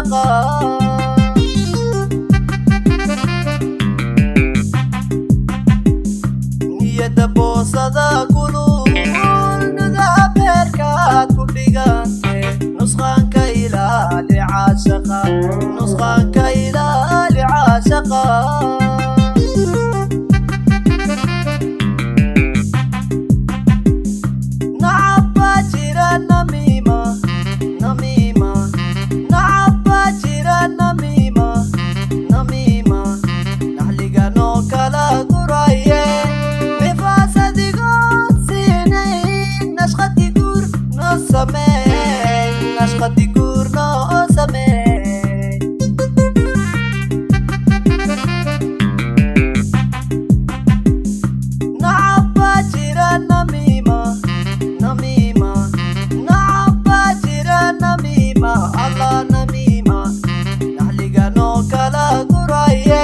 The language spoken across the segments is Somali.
caashaqa niyada boosada kulul nadabeerkaad ku dhigante nusqaanka ilaali caashaqa nusqaanka ilaali caashaqa nashqati guurno oo sameey nacab baa jira namiima namiima nacab baa jira namiima allah namiima naxliganoo kala guraye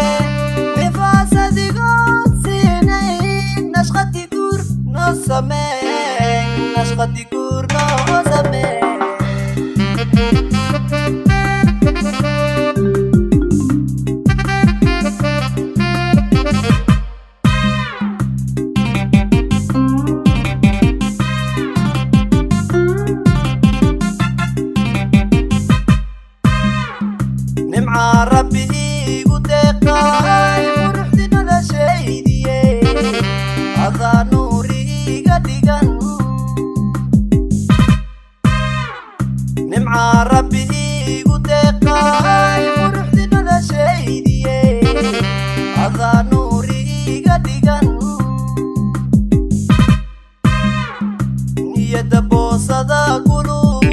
nifaasadigood siinayn nashqati guur no sameey nashqati guur no sameey nimca rabbi igu deeqay quruxdi noloshaydiye adaa nuuri iga dhigan nimca rabbi igu deeqay quruxdi noloshaydiye adaa nuuri iga dhigan niyada boosada kulul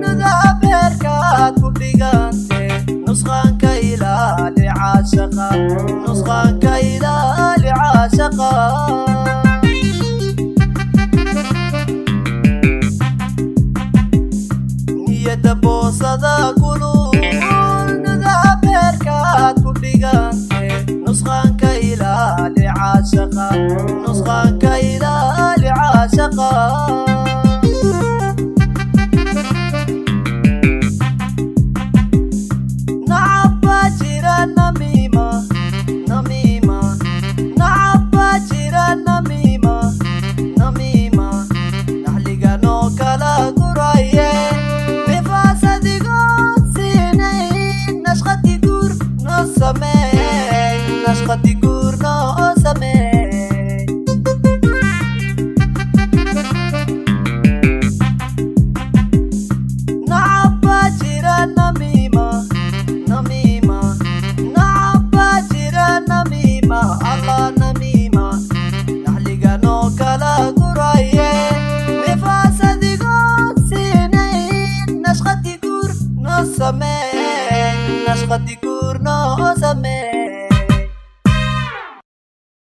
nadabeerkaad ku dhigante nusqaanka ilaali caashaqa nusqaanka ilaali caashaqa niyada boosada kulul nadabeerkaad ku dhigante nusqaanka ilaali caashaqa nusqaanka ilaali caashaqa nashqati guurno oo sameey nacab baa jira namiima namiima nacab baa jira namiima allah namiima naxliganoo kala guraye nifaasadigood siinayn nashqati guur no sameey nashqati guur no sameey